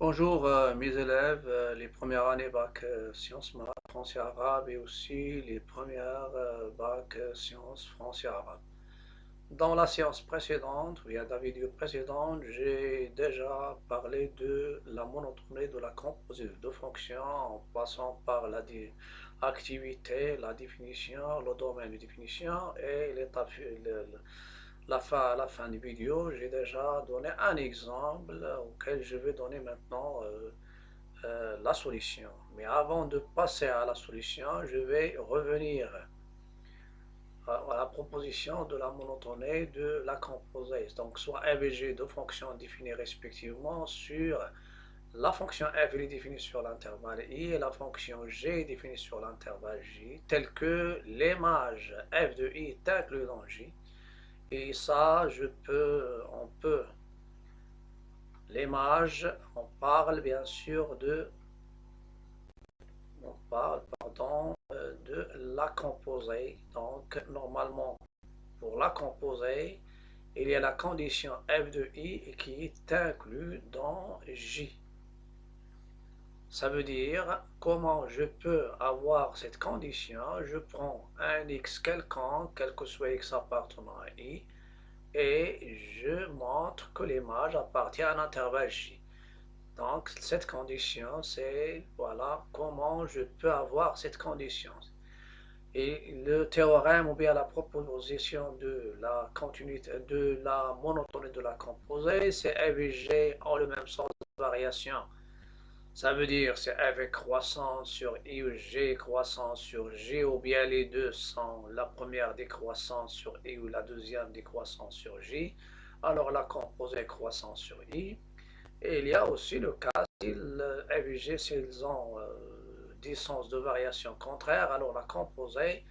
Bonjour mes élèves, les premières années bac sciences maths, français arabe et aussi les premières bac sciences français arabe. Dans la séance précédente, ou bien la vidéo précédente, j'ai déjà parlé de la monotonie de la composée de deux fonctions en passant par activité, la définition, le domaine de définition et l'étape, à la fin du vidéo, j'ai déjà donné un exemple auquel je vais donner maintenant la solution. Mais avant de passer à la solution, je vais revenir à la proposition de la monotonie de la composée. Donc, soit f et g, deux fonctions définies respectivement sur la fonction f est définie sur l'intervalle i et la fonction g est définie sur l'intervalle j, tel que l'image f de i est inclus dans j. Et ça, on peut, l'image, on parle, pardon, de la composée. Donc, normalement, pour la composée, il y a la condition f de i qui est inclue dans j. Ça veut dire, comment je peux avoir cette condition? Je prends un x quelconque, quel que soit x appartenant à i, et je montre que l'image appartient à un intervalle j. Donc, cette condition, c'est, voilà, comment je peux avoir cette condition. Et le théorème ou bien la proposition de la continuité, de la monotonie de la composée, c'est f et g ont le même sens de variation. Ça veut dire c'est f est croissant sur i ou g croissant sur j, ou bien les deux sont la première décroissant sur i ou la deuxième décroissant sur j. Alors la composée est croissant sur i. Et il y a aussi le cas si f et g, s'ils ont des sens de variation contraires, alors la composée,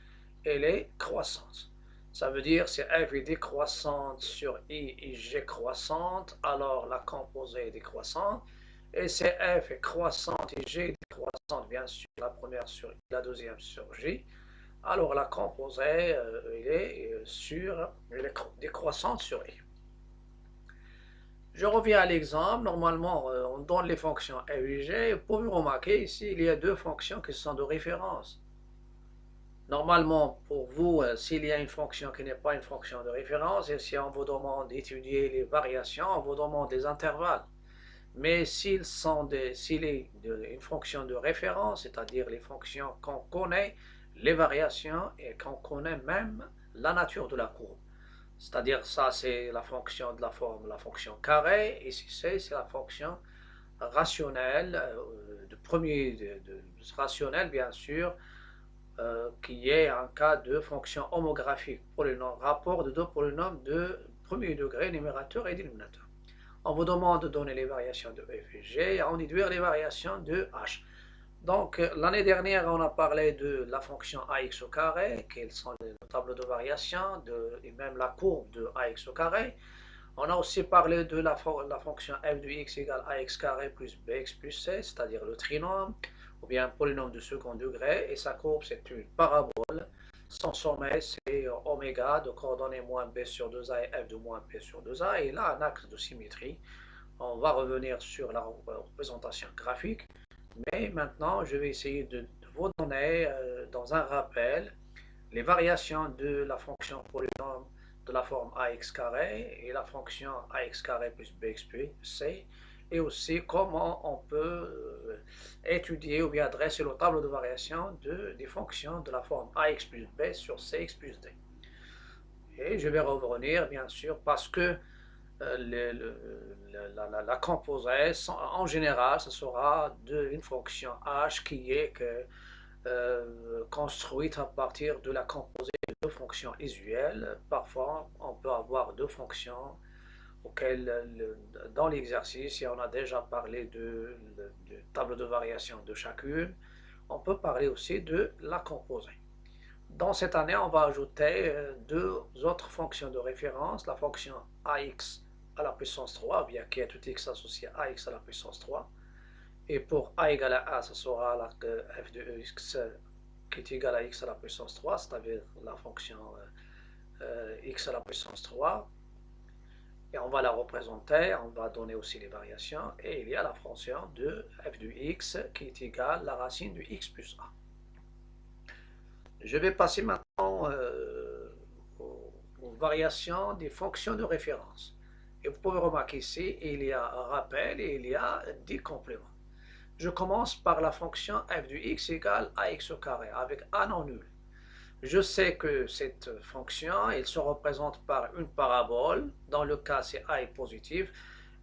elle est croissante. Ça veut dire si f est décroissante sur i et g croissante, alors la composée est décroissante. Et si f est croissante et g est décroissante, bien sûr, la première sur i, la deuxième sur j, alors la composée, elle est décroissante sur i. Je reviens à l'exemple. Normalement, on donne les fonctions f et g. Vous pouvez remarquer ici, il y a deux fonctions qui sont de référence. Normalement, pour vous, s'il y a une fonction qui n'est pas une fonction de référence, et si on vous demande d'étudier les variations, on vous demande les intervalles. Mais s'il est une fonction de référence, c'est-à-dire les fonctions qu'on connaît, les variations, et qu'on connaît même la nature de la courbe. C'est-à-dire ça, c'est la fonction de la forme, la fonction carré, et ici c'est la fonction rationnelle, rationnelle bien sûr, qui est un cas de fonction homographique, rapport de deux polynômes de premier degré, numérateur et dénominateur. On vous demande de donner les variations de f et g et en déduire les variations de h. Donc, l'année dernière, on a parlé de la fonction ax au carré, quels sont les tableaux de variation, et même la courbe de ax au carré. On a aussi parlé de la fonction f de x égale ax carré plus bx plus c, c'est-à-dire le trinôme, ou bien un polynôme de second degré, et sa courbe, c'est une parabole. Son sommet, c'est oméga de coordonnées moins b sur 2a et f de moins b sur 2a, et il a un axe de symétrie. On va revenir sur la représentation graphique. Mais maintenant, je vais essayer de vous donner dans un rappel les variations de la fonction polynôme de la forme ax carré et la fonction ax carré plus bx plus c, et aussi comment on peut étudier ou bien adresser le tableau de variation des fonctions de la forme ax plus b sur cx plus d. Et je vais revenir bien sûr parce que la composée, en général, ce sera une fonction h qui est construite à partir de la composée de deux fonctions usuelles. Parfois, on peut avoir deux fonctions auxquelles, dans l'exercice, et on a déjà parlé du tableau de variation de chacune, on peut parler aussi de la composée. Dans cette année, on va ajouter deux autres fonctions de référence, la fonction ax à la puissance 3, bien qui est tout x associé à ax à la puissance 3. Et pour a égale à 1, ce sera la f de x qui est égal à x à la puissance 3, c'est-à-dire la fonction x à la puissance 3. et on va la représenter, on va donner aussi les variations, et il y a la fonction de f de x qui est égale à la racine de x plus a. Je vais passer maintenant aux variations des fonctions de référence. Et vous pouvez remarquer ici, il y a un rappel et il y a des compléments. Je commence par la fonction f de x égale ax au carré avec a non nul. Je sais que cette fonction, elle se représente par une parabole. Dans le cas, c'est a est positive.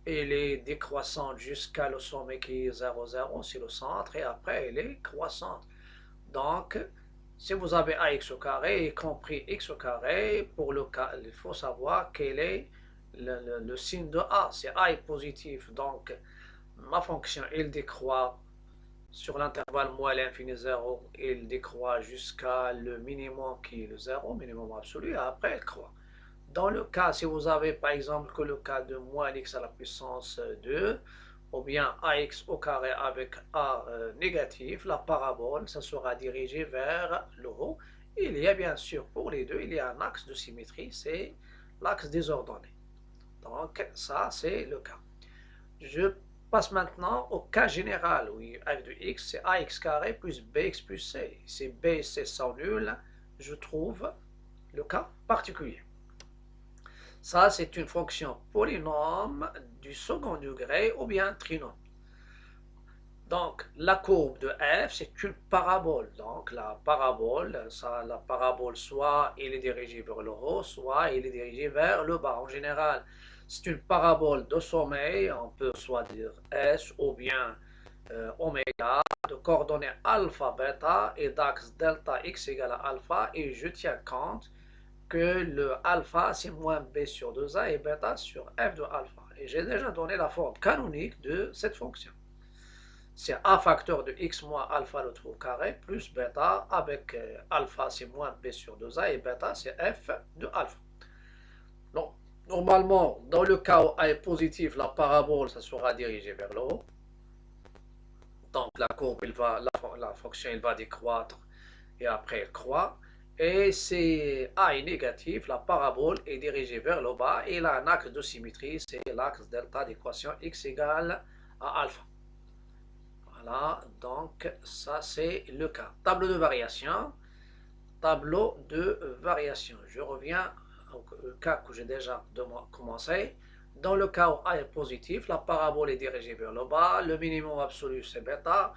Elle est décroissante jusqu'à le sommet qui est 0, 0, c'est le centre, et après, elle est croissante. Donc, si vous avez ax au carré, y compris x au carré, pour le cas, il faut savoir quel est le signe de a. Si a est positif, donc ma fonction, elle décroît sur l'intervalle moins l'infini 0, il décroît jusqu'à le minimum qui est le 0, minimum absolu, et après elle croît. Dans le cas, si vous avez par exemple que le cas de moins x à la puissance 2, ou bien ax au carré avec a négatif, la parabole, ça sera dirigé vers le haut. Il y a bien sûr pour les deux, il y a un axe de symétrie, c'est l'axe des ordonnées. Donc ça, c'est le cas. Je passe maintenant au cas général, où f de x, c'est ax carré plus bx plus c. Si b et c sont nuls, je trouve le cas particulier. Ça, c'est une fonction polynôme du second degré ou bien trinôme. Donc, la courbe de f, c'est une parabole. Donc, la parabole, soit elle est dirigée vers le haut, soit elle est dirigée vers le bas. En général, c'est une parabole de sommeil, on peut soit dire S ou bien oméga, de coordonnées alpha, bêta et d'axe delta x égale à alpha. Et je tiens compte que le alpha, c'est moins b sur 2a et bêta sur f de alpha. Et j'ai déjà donné la forme canonique de cette fonction. C'est a facteur de x moins alpha le tout au carré plus bêta avec alpha c'est moins b sur 2a et bêta c'est f de alpha. Donc, normalement, dans le cas où a est positif, la parabole ça sera dirigée vers le haut. Donc la courbe, la fonction elle va décroître et après elle croît. Et si a est négatif, la parabole est dirigée vers le bas et là un axe de symétrie, c'est l'axe delta d'équation x égale à alpha. Voilà, donc ça c'est le cas. Tableau de variation. Tableau de variation. Je reviens au cas que j'ai déjà commencé. Dans le cas où A est positif, la parabole est dirigée vers le bas, le minimum absolu c'est bêta,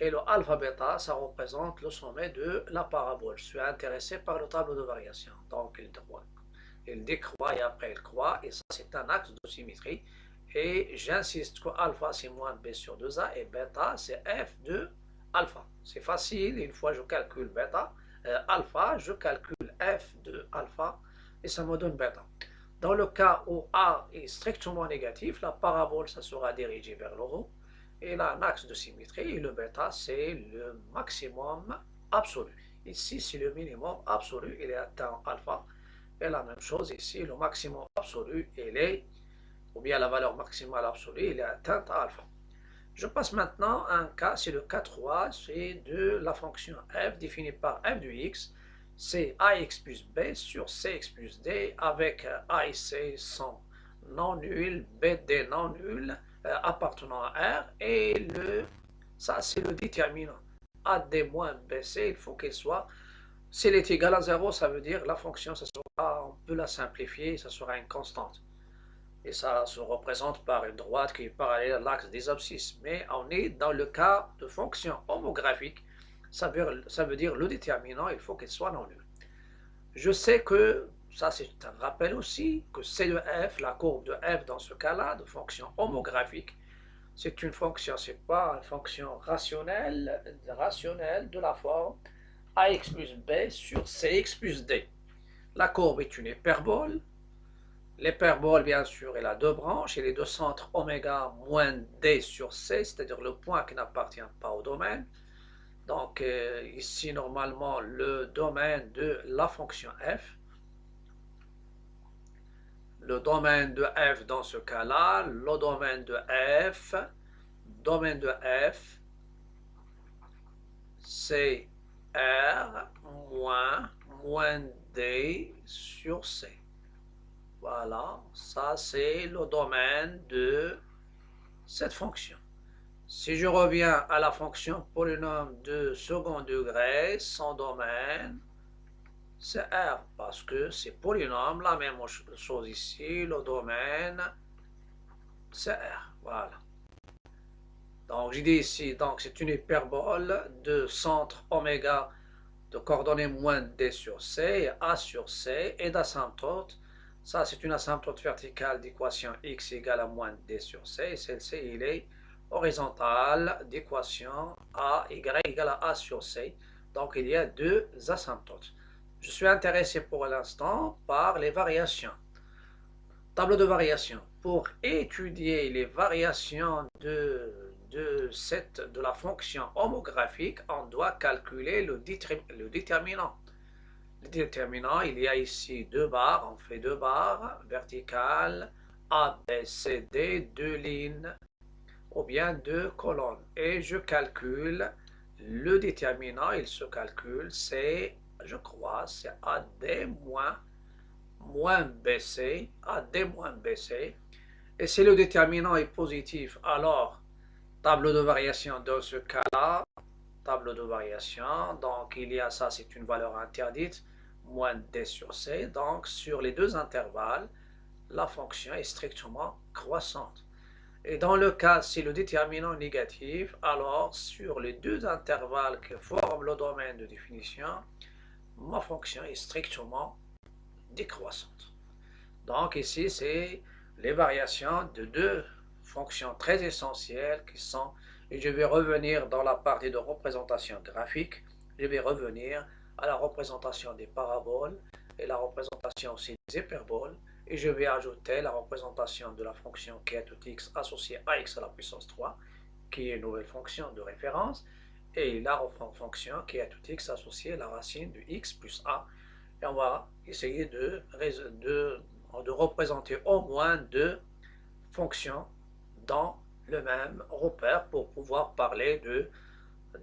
et le alpha bêta, ça représente le sommet de la parabole. Je suis intéressé par le tableau de variation. Donc il décroît et après il croît, et ça c'est un axe de symétrie. Et j'insiste que alpha c'est moins b sur 2a et bêta c'est f de alpha. C'est facile, une fois je calcule bêta, alpha, je calcule f de alpha et ça me donne bêta. Dans le cas où a est strictement négatif, la parabole ça sera dirigée vers le haut et là un axe de symétrie et le bêta c'est le maximum absolu. Ici c'est le minimum absolu, il est atteint alpha. Et la même chose ici, le maximum absolu, il est ou bien la valeur maximale absolue, il est atteinte à alpha. Je passe maintenant à un cas, c'est le cas 3, c'est de la fonction f définie par f de x, c'est ax plus b sur cx plus d avec a et c sont non nuls, bd non nul, appartenant à R, et ça c'est le déterminant. AD moins BC, il faut qu'il soit, s'il est égal à 0, ça veut dire la fonction, on peut la simplifier, ça sera une constante. Et ça se représente par une droite qui est parallèle à l'axe des abscisses. Mais on est dans le cas de fonction homographique, ça veut dire le déterminant, il faut qu'il soit non nul. Je sais que, ça c'est un rappel aussi, que C de f, la courbe de f dans ce cas-là, de fonction homographique, c'est une fonction, c'est pas une fonction rationnelle de la forme ax plus b sur cx plus d. La courbe est une hyperbole. L'hyperbole, bien sûr, elle a deux branches et les deux centres oméga moins d sur c, c'est-à-dire le point qui n'appartient pas au domaine. Donc ici, normalement, le domaine de la fonction f. Le domaine de f dans ce cas-là, le domaine de f, c'est r moins d sur c. Voilà, ça c'est le domaine de cette fonction. Si je reviens à la fonction polynôme de second degré, son domaine, c'est R, parce que c'est polynôme, la même chose ici, le domaine, c'est R, voilà. Donc, j'ai dit ici, donc c'est une hyperbole de centre oméga de coordonnées moins d sur c et a sur c et d'asymptote. Ça, c'est une asymptote verticale d'équation x égale à moins d sur c. Et celle-ci, il est horizontale d'équation a y égale à sur c. Donc, il y a deux asymptotes. Je suis intéressé pour l'instant par les variations. Tableau de variation. Pour étudier les variations de la fonction homographique, on doit calculer le déterminant. Le déterminant, il y a ici deux barres, on fait deux barres verticales, A, B, C, D, deux lignes, ou bien deux colonnes. Et je calcule le déterminant, il se calcule, c'est, je crois, c'est AD moins BC, AD moins BC. Et si le déterminant est positif, alors tableau de variation dans ce cas-là, tableau de variation, donc il y a ça, c'est une valeur interdite, moins d sur c, donc sur les deux intervalles, la fonction est strictement croissante. Et dans le cas, si le déterminant est négatif, alors sur les deux intervalles que forment le domaine de définition, ma fonction est strictement décroissante. Donc ici, c'est les variations de deux fonctions très essentielles qui sont, et je vais revenir dans la partie de représentation graphique, je vais revenir à la représentation des paraboles et la représentation aussi des hyperboles, et je vais ajouter la représentation de la fonction qui est tout x associée à x à la puissance 3, qui est une nouvelle fonction de référence, et la fonction qui est tout x associée à la racine de x plus a. Et on va essayer de représenter au moins deux fonctions dans le même repère pour pouvoir parler de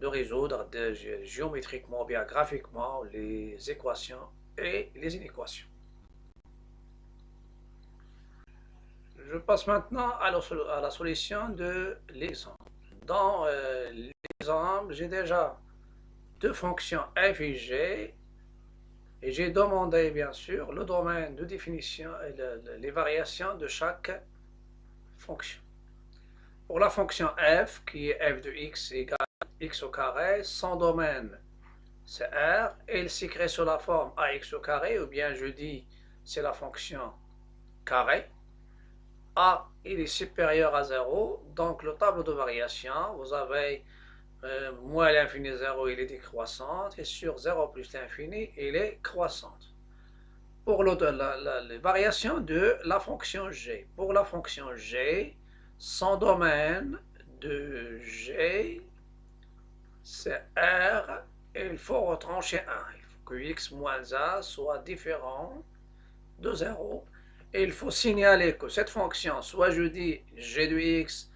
résoudre géométriquement ou bien graphiquement les équations et les inéquations. Je passe maintenant à la solution de l'exemple. Dans l'exemple, j'ai déjà deux fonctions f et g. Et j'ai demandé, bien sûr, le domaine de définition et les variations de chaque fonction. Pour la fonction f, qui est f de x égale x au carré, son domaine, c'est R, et il s'écrit sous la forme ax au carré, ou bien je dis, c'est la fonction carré. A, il est supérieur à 0, donc le tableau de variation, vous avez moins l'infini 0, il est décroissante, et sur 0 plus l'infini, il est croissante. Pour les variations de la fonction g. Pour la fonction g, son domaine de g, c'est R, et il faut retrancher 1. Il faut que x moins 1 soit différent de 0. Et il faut signaler que cette fonction, soit je dis g de x,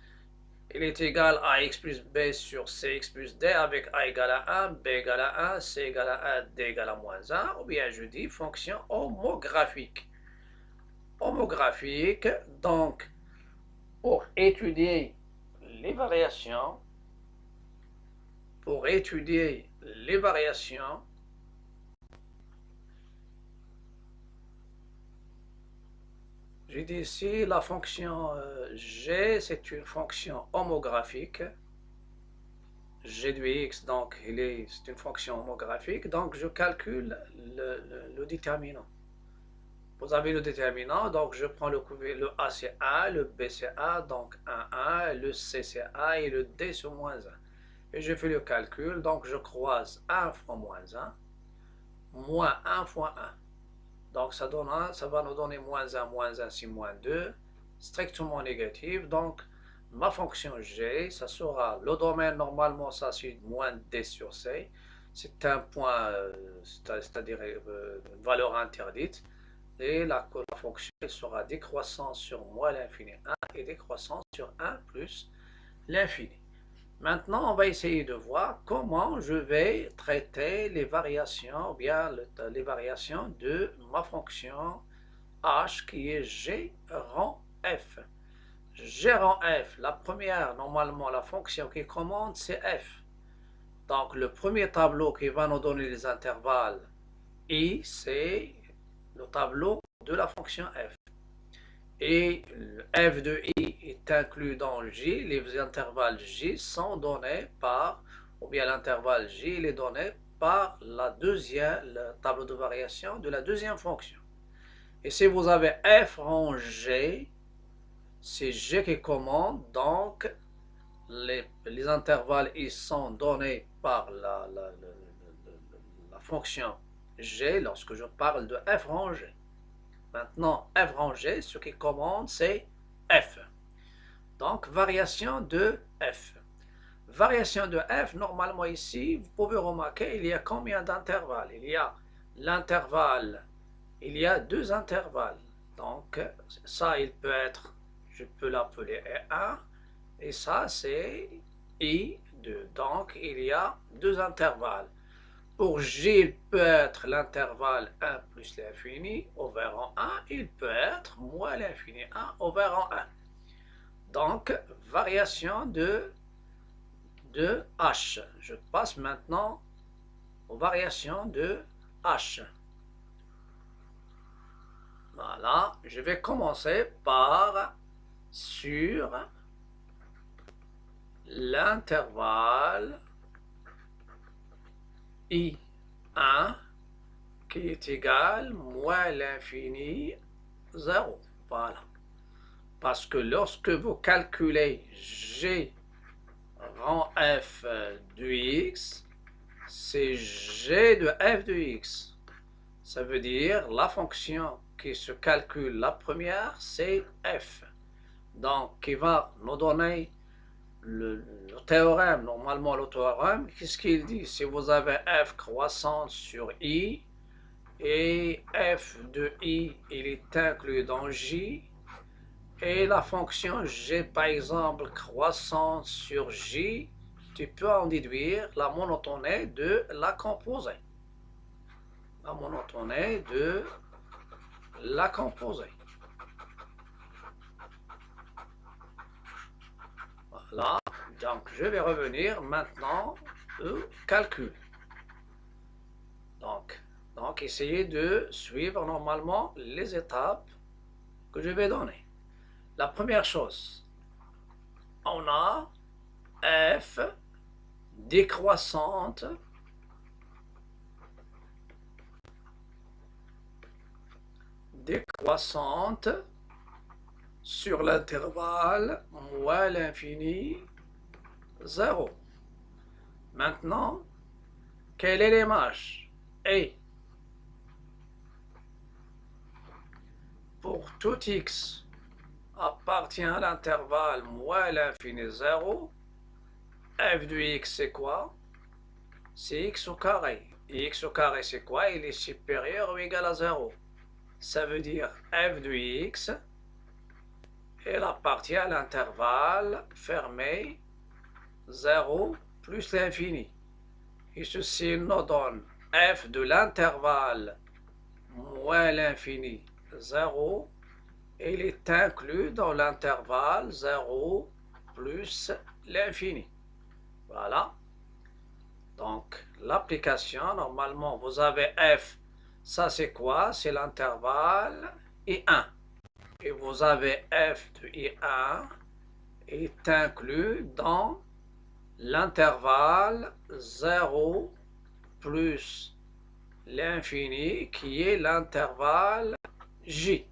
il est égal à x plus b sur cx plus d avec a égale à 1, b égale à 1, c égale à 1, d égale à moins 1, ou bien je dis fonction homographique. Homographique, donc pour étudier les variations, j'ai dit ici la fonction g, c'est une fonction homographique. G de x, donc c'est une fonction homographique, donc je calcule le déterminant. Vous avez le déterminant, donc je prends le A c'est 1, le B c'est 1, donc 1, 1, le C c'est 1 et le D c'est moins 1. Et je fais le calcul, donc je croise 1 fois moins 1, moins 1 fois 1. Donc ça va nous donner moins 1 c'est moins 2, strictement négatif, donc ma fonction g, ça sera le domaine, normalement ça c'est moins d sur c, c'est un point, c'est-à-dire une valeur interdite, et la fonction sera décroissante sur moins l'infini 1 et décroissante sur 1 plus l'infini. Maintenant, on va essayer de voir comment je vais traiter les variations, ou bien les variations de ma fonction H qui est G rang F. G rang F, la première, normalement, la fonction qui commande, c'est F. Donc, le premier tableau qui va nous donner les intervalles I, c'est le tableau de la fonction F. Et f de I est inclus dans J. Les intervalles J sont donnés par, ou bien l'intervalle J, il est donné par le tableau de variation de la deuxième fonction. Et si vous avez f en G, c'est G qui commande, donc les intervalles I sont donnés par la fonction G lorsque je parle de f en G. Maintenant, f rangé, ce qui commande, c'est f. Donc, variation de f. Variation de f, normalement ici, vous pouvez remarquer, il y a combien d'intervalles? Il y a l'intervalle, il y a deux intervalles. Donc, ça, il peut être, je peux l'appeler E1, et ça, c'est I2. Donc, il y a deux intervalles. Pour J, il peut être l'intervalle 1 plus l'infini over en 1. Il peut être moins l'infini 1 over en 1. Donc, variation de H. Je passe maintenant aux variations de H. Voilà, je vais commencer par sur l'intervalle I1 qui est égal moins l'infini 0. Voilà. Parce que lorsque vous calculez G rang f de x, c'est G de f de x. Ça veut dire la fonction qui se calcule la première, c'est f. Donc, qui va nous donner le théorème. Normalement, le théorème, qu'est-ce qu'il dit? Si vous avez f croissante sur i, et f de i, il est inclus dans j, et la fonction g, par exemple, croissante sur j, tu peux en déduire la monotonie de la composée. La monotonie de la composée. Voilà. Donc, je vais revenir maintenant au calcul. Donc, essayez de suivre normalement les étapes que je vais donner. La première chose, on a f décroissante sur l'intervalle moins l'infini 0. Maintenant, quelle est l'image? Et pour tout x appartient à l'intervalle moins l'infini 0, f de x c'est quoi? C'est x au carré. Et x au carré c'est quoi? Il est supérieur ou égal à 0. Ça veut dire f de x, elle appartient à l'intervalle fermé 0 plus l'infini. Et ceci nous donne f de l'intervalle moins l'infini 0, et il est inclus dans l'intervalle 0 plus l'infini. Voilà. Donc, l'application, normalement, vous avez f, ça c'est quoi? C'est l'intervalle I1. Et vous avez f de I1 est inclus dans l'intervalle 0 plus l'infini qui est l'intervalle J.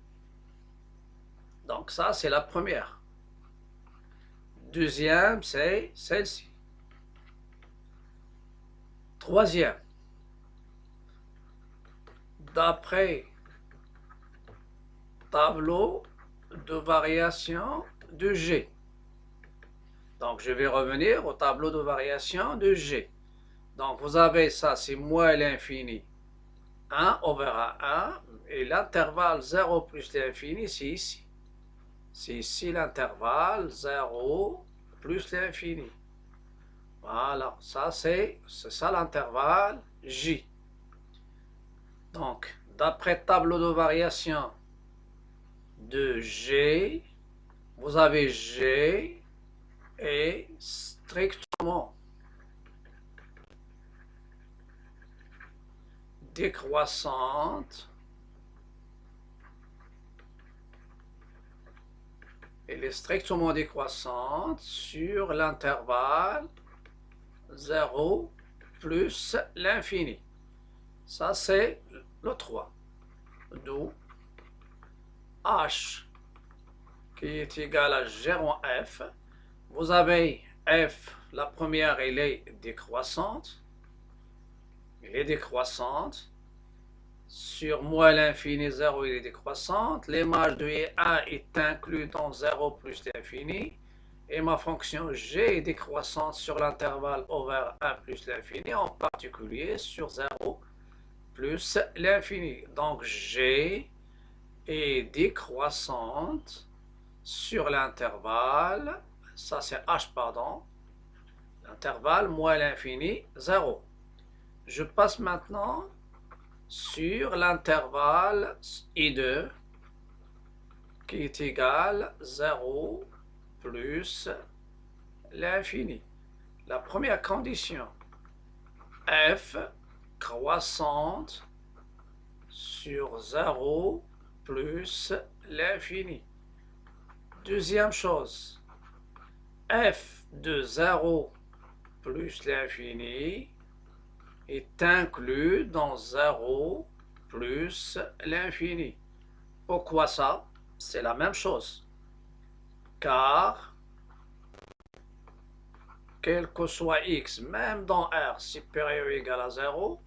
Donc ça, c'est la première. Deuxième, c'est celle-ci. Troisième, d'après tableau de variation de G. Donc, je vais revenir au tableau de variation de G. Donc, vous avez ça, c'est moins l'infini 1 over 1, et l'intervalle 0 plus l'infini, c'est ici. C'est ici l'intervalle 0 plus l'infini. Voilà, ça c'est ça l'intervalle J. Donc, d'après tableau de variation de G, vous avez G est strictement décroissante. Elle est strictement décroissante sur l'intervalle 0 plus l'infini. Ça, c'est le 3. D'où H qui est égal à G en F. Vous avez F, la première, elle est décroissante. Elle est décroissante. Sur moins l'infini, 0, il est décroissante. L'image de I1 est inclus dans 0 plus l'infini. Et ma fonction G est décroissante sur l'intervalle over 1 plus l'infini, en particulier sur 0 plus l'infini. Donc G est décroissante sur l'intervalle, ça c'est H, pardon, l'intervalle moins l'infini, 0. Je passe maintenant sur l'intervalle I2 qui est égal 0 plus l'infini. La première condition, f croissante sur 0 plus l'infini. Deuxième chose, f de 0 plus l'infini est inclus dans 0 plus l'infini. Pourquoi ça? C'est la même chose. Car, quel que soit x, même dans R supérieur ou égal à 0,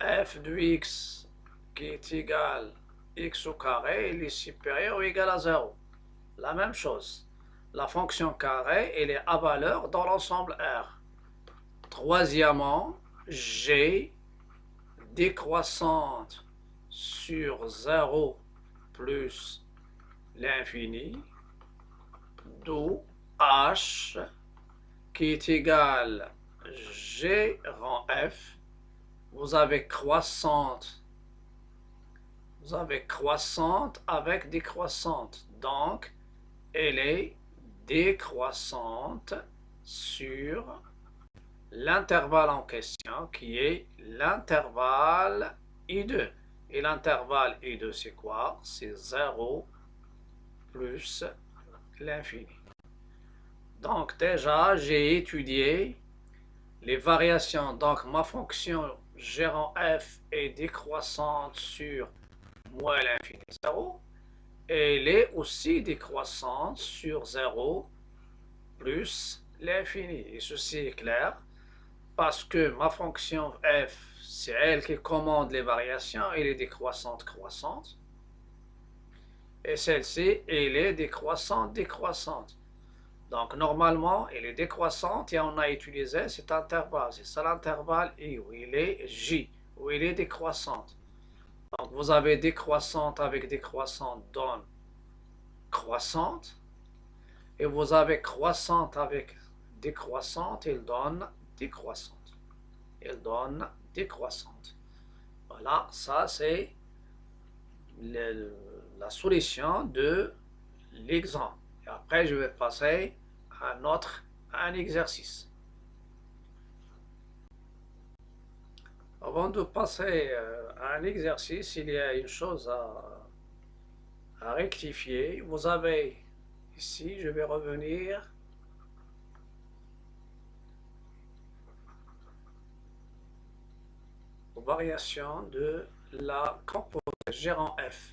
f de x qui est égal à x au carré, il est supérieur ou égal à 0. La même chose. La fonction carré, elle est à valeur dans l'ensemble R. Troisièmement, G décroissante sur 0 plus l'infini, d'où H qui est égal à G rang F. Vous avez croissante avec décroissante. Donc, elle est décroissante sur l'intervalle en question qui est l'intervalle I2. Et l'intervalle I2 c'est quoi? C'est 0 plus l'infini. Donc déjà j'ai étudié les variations. Donc ma fonction G en F est décroissante sur moins l'infini 0. Et elle est aussi décroissante sur 0 plus l'infini. Et ceci est clair parce que ma fonction f, c'est elle qui commande les variations, elle est décroissante, croissante. Et celle-ci, elle est décroissante, décroissante. Donc normalement, elle est décroissante et on a utilisé cet intervalle. C'est ça l'intervalle I, où il est J, où il est décroissante. Donc vous avez décroissante avec décroissante donne croissante. Et vous avez croissante avec décroissante, il donne décroissante. Il donne décroissante. Voilà, ça c'est la solution de l'exemple. Et après, je vais passer à un exercice. Avant de passer à un exercice, il y a une chose à rectifier. Vous avez ici, je vais revenir aux variations de la composée gérant f,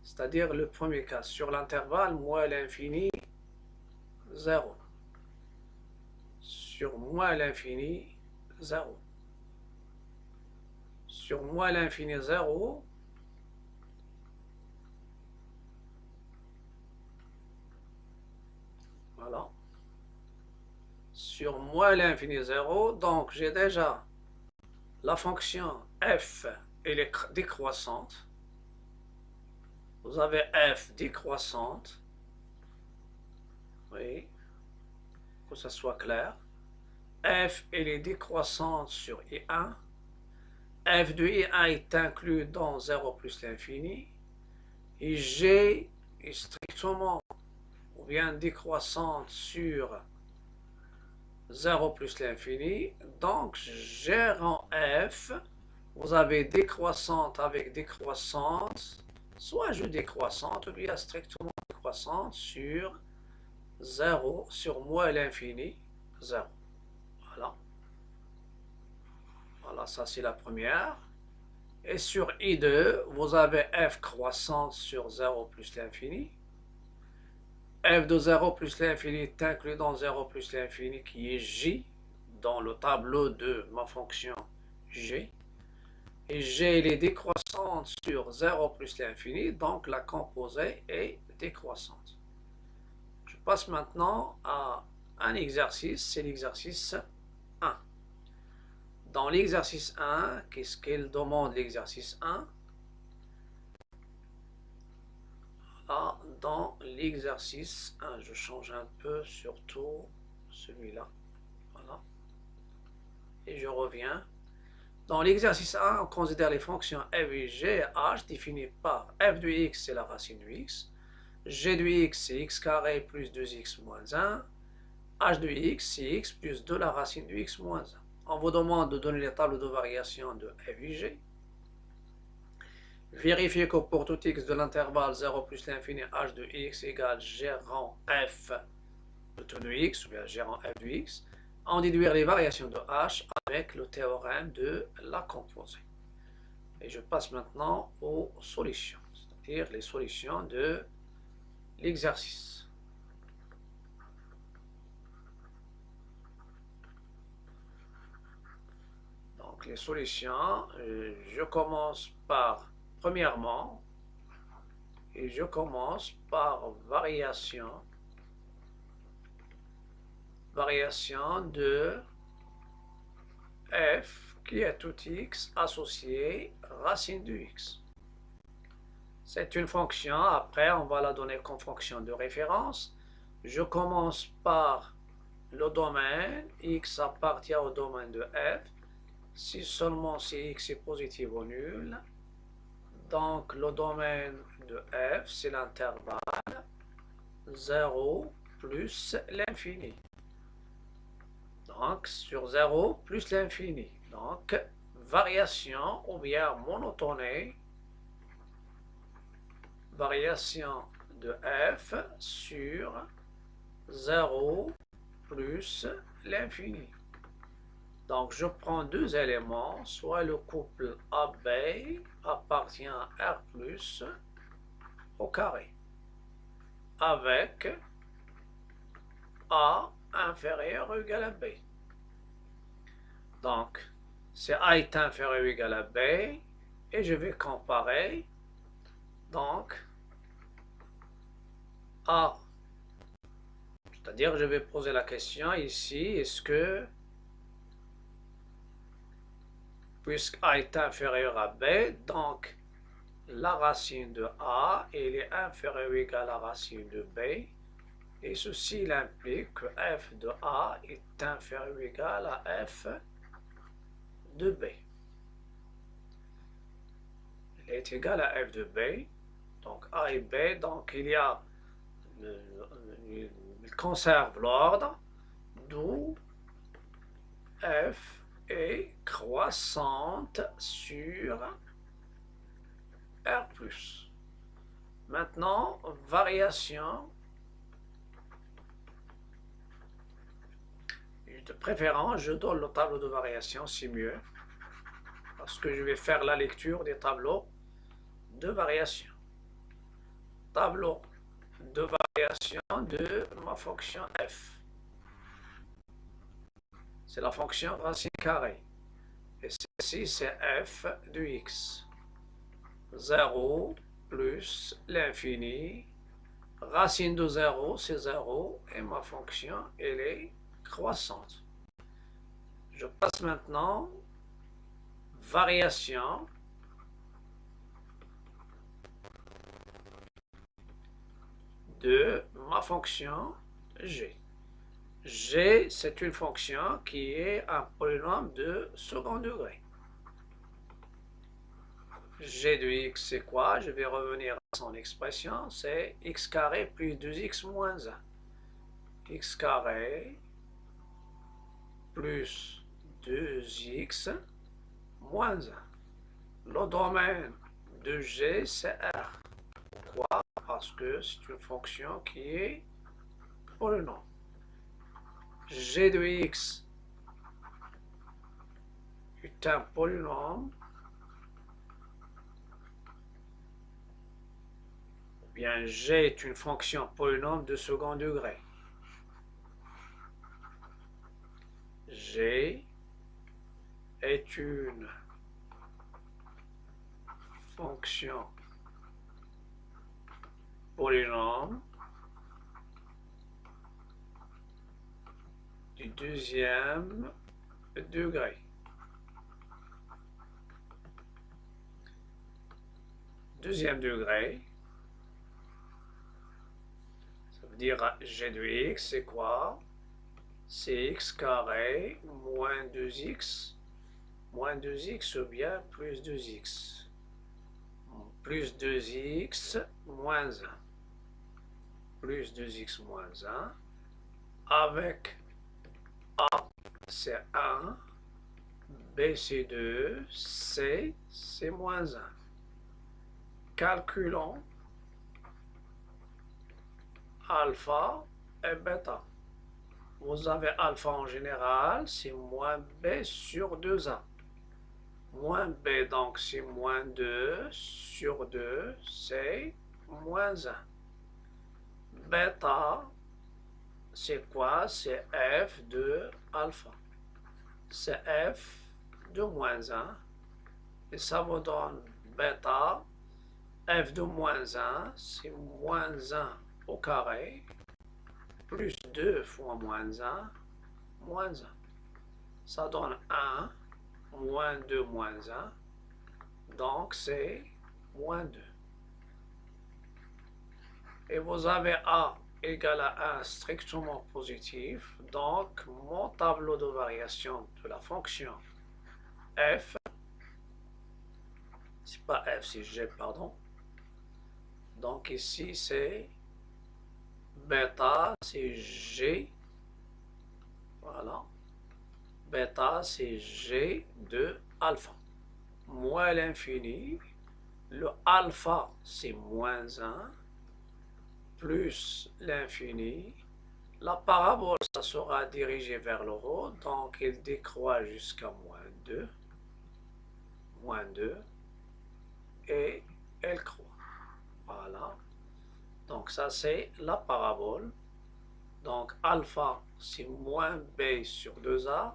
c'est-à-dire le premier cas sur l'intervalle moins l'infini 0, sur moins l'infini 0, sur moins l'infini 0, voilà, sur moins l'infini 0, donc j'ai déjà la fonction f, elle est décroissante. Vous avez f décroissante, oui, que ce soit clair. F, elle est décroissante sur I1. F de I1 est inclus dans 0 plus l'infini. et g est strictement ou bien décroissante sur 0 plus l'infini, donc g rang f, vous avez décroissante avec décroissante, soit je décroissante ou bien strictement décroissante sur 0 sur moins l'infini, 0. Voilà. Voilà, ça c'est la première. Et sur I2, vous avez f croissante sur 0 plus l'infini. F de 0 plus l'infini est inclus dans 0 plus l'infini qui est j dans le tableau de ma fonction g. Et g est décroissante sur 0 plus l'infini, donc la composée est décroissante. Je passe maintenant à un exercice, c'est l'exercice 1. Dans l'exercice 1, qu'est-ce qu'elle demande l'exercice 1? Là, dans l'exercice 1, je change un peu, surtout celui-là. Voilà. Et je reviens. Dans l'exercice 1, on considère les fonctions f et g et h définies par f de x, c'est la racine de x. G de x, c'est x carré plus 2x moins 1. H de x, c'est x plus 2 la racine de x moins 1. On vous demande de donner les tableaux de variation de f et g. Vérifiez que pour tout x de l'intervalle 0 plus l'infini h de x égale g rang f de tout de x, ou bien g rang f de x, en déduire les variations de h avec le théorème de la composée. Et je passe maintenant aux solutions, c'est-à-dire les solutions de l'exercice. Donc les solutions, je commence par, premièrement, et je commence par variation de f qui est tout x associé racine de x. C'est une fonction, après on va la donner comme fonction de référence. Je commence par le domaine, x appartient au domaine de f, si seulement si x est positif ou nul. Donc le domaine de f, c'est l'intervalle 0 plus l'infini. Donc sur 0 plus l'infini. Donc variation ou bien monotonie, variation de f sur 0 plus l'infini. Donc je prends deux éléments, soit le couple AB appartient à R plus au carré, avec A inférieur ou égal à B. Donc, c'est A est inférieur ou égal à B, et je vais comparer, donc, A. C'est-à-dire, je vais poser la question ici, est-ce que, puisque A est inférieur à B, donc, la racine de A, elle est inférieure ou égale à la racine de B, et ceci il implique que f de A est inférieur ou égal à f de B. Il est égal à f de B, donc A et B, donc il conserve l'ordre, d'où f est croissante sur R+. Maintenant, variation, de préférence, je donne le tableau de variation, c'est mieux, parce que je vais faire la lecture des tableaux de variation. Tableau de variation de ma fonction f. C'est la fonction racine carrée. Et ceci, c'est f de x. 0 plus l'infini. Racine de 0, c'est 0. Et ma fonction, elle est croissante. Je passe maintenant variation de ma fonction g. G, c'est une fonction qui est un polynôme de second degré. g de x, c'est quoi? Je vais revenir à son expression, c'est x carré plus 2x moins 1. X carré plus 2x moins 1. Le domaine de g, c'est R. Pourquoi? Parce que c'est une fonction qui est polynôme. G de x est un polynôme, bien g est une fonction polynôme de second degré. G est une fonction polynôme du deuxième degré. Deuxième degré, ça veut dire g de x, c'est quoi? C'est x carré moins 2x ou bien plus 2x. Plus 2x moins 1. Plus 2x moins 1. Avec A, c'est 1. B, c'est 2. C, c'est moins 1. Calculons alpha et bêta. Vous avez alpha en général, c'est moins b sur 2a. Moins b, donc c'est moins 2 sur 2, c'est moins 1. Bêta, c'est quoi? C'est f de alpha. C'est f de moins 1. Et ça vous donne bêta. F de moins 1, c'est moins 1 au carré, plus 2 fois moins 1, moins 1. Ça donne 1, moins 2, moins 1. Donc, c'est moins 2. Et vous avez A égale à 1 strictement positif. Donc, mon tableau de variation de la fonction f, c'est pas f, c'est g, pardon. Donc, ici, c'est bêta, c'est g. Voilà. Bêta, c'est g de alpha. Moins l'infini. Le alpha, c'est moins 1. Plus l'infini. La parabole, ça sera dirigée vers le haut. Donc, il décroît jusqu'à moins 2. Moins 2. Et elle croît. Voilà. Donc, ça, c'est la parabole. Donc, alpha, c'est moins b sur 2a.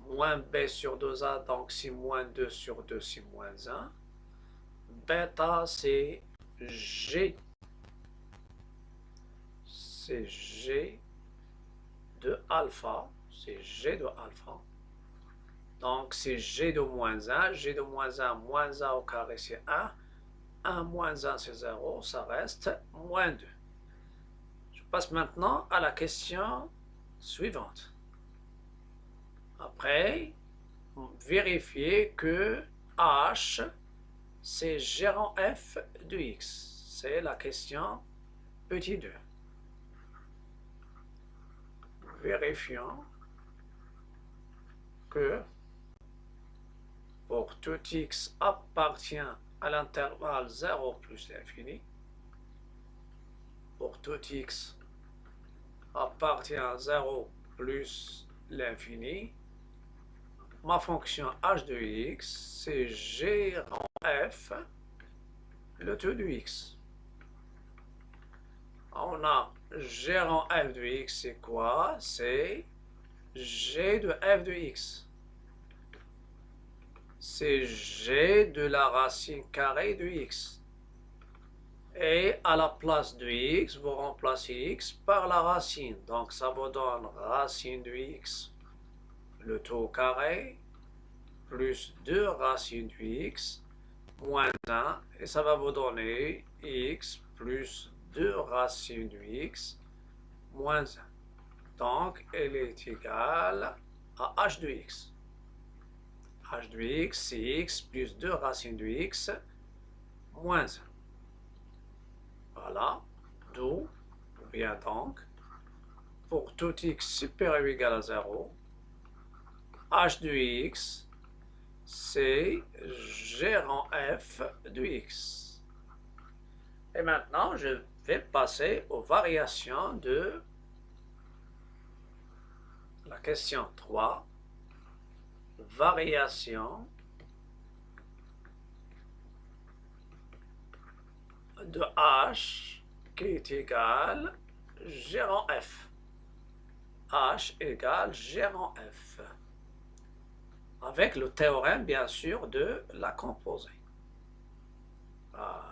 Moins b sur 2a, donc c'est moins 2 sur 2, c'est moins 1. Bêta, c'est g. C'est g de alpha. C'est g de alpha. Donc, c'est g de moins 1. G de moins 1, moins 1 au carré, c'est 1. 1 moins 1, c'est 0. Ça reste moins 2. Je passe maintenant à la question suivante. Après, vérifier que h, c'est gérant f de x. C'est la question petit 2. Vérifions que pour tout x appartient à l'intervalle 0 plus l'infini, pour tout x appartient à 0 plus l'infini, ma fonction h de x, c'est gérant f, le tout de x. On a gérant f de x, c'est quoi? C'est g de f de x. C'est g de la racine carrée de x. Et à la place de x, vous remplacez x par la racine. Donc ça vous donne racine de x, le tout au carré, plus 2 racines de x, moins 1. Et ça va vous donner x plus 2 racines de x, moins 1. Donc, elle est égale à h de x. h de x, c'est x plus 2 racine de x moins 1. Voilà, d'où, ou bien donc, pour tout x supérieur ou égal à 0, h de x, c'est g rang f de x. Et maintenant, je vais passer aux variations de la question 3. Variation de h qui est égal g rang f. H égale g rang f. Avec le théorème, bien sûr, de la composée. Voilà.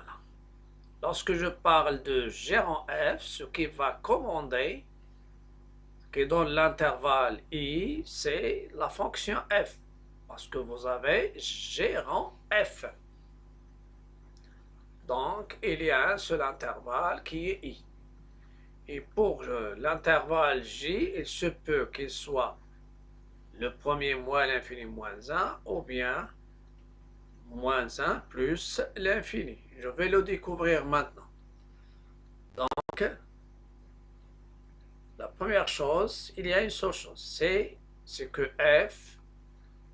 Lorsque je parle de g rang f, ce qui va commander, qui donne l'intervalle i, c'est la fonction f. Parce que vous avez g rang f. Donc, il y a un seul intervalle qui est i. Et pour l'intervalle j, il se peut qu'il soit le premier moins l'infini moins 1, ou bien moins 1 plus l'infini. Je vais le découvrir maintenant. Donc, la première chose, il y a une seule chose, c'est que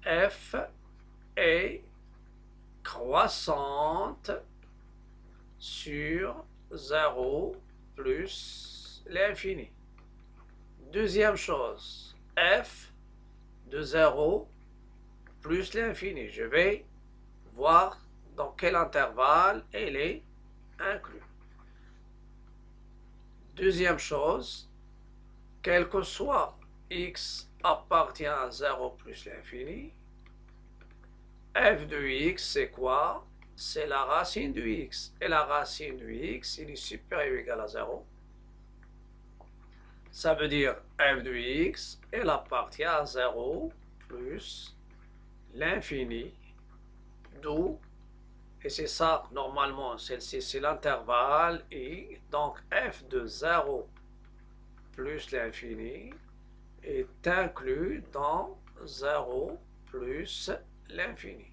f est croissante sur 0 plus l'infini. Deuxième chose, f de 0 plus l'infini. Je vais voir dans quel intervalle elle est inclue. Deuxième chose, quel que soit x appartient à 0 plus l'infini, f de x, c'est quoi? C'est la racine de x. Et la racine de x, il est supérieur ou égal à 0. Ça veut dire f de x, elle appartient à 0 plus l'infini, d'où, et c'est ça, normalement, celle-ci, c'est l'intervalle, et donc f de 0 plus l'infini est inclus dans 0 plus l'infini.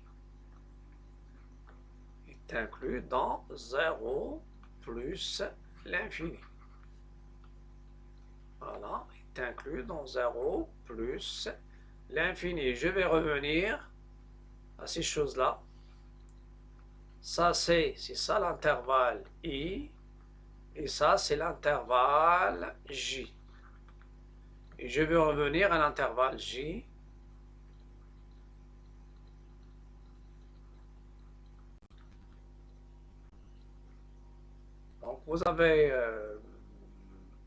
Est inclus dans 0 plus l'infini. Voilà, est inclus dans 0 plus l'infini. Je vais revenir à ces choses-là. Ça, c'est ça l'intervalle i, et ça, c'est l'intervalle j. Et je vais revenir à l'intervalle j. Donc, vous avez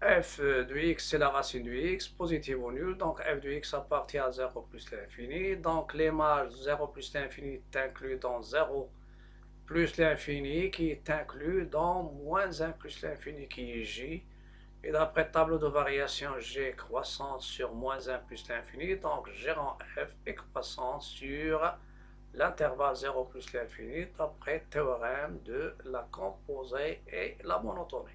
f de x, c'est la racine de x, positive ou nulle. Donc, f de x appartient à 0 plus l'infini. Donc, l'image 0 plus l'infini est inclus dans 0 plus l'infini, qui est inclus dans moins 1 plus l'infini, qui est j. Et d'après tableau de variation, g croissant sur moins 1 plus l'infini, donc g rang f est croissant sur l'intervalle 0 plus l'infini, d'après théorème de la composée et la monotonie.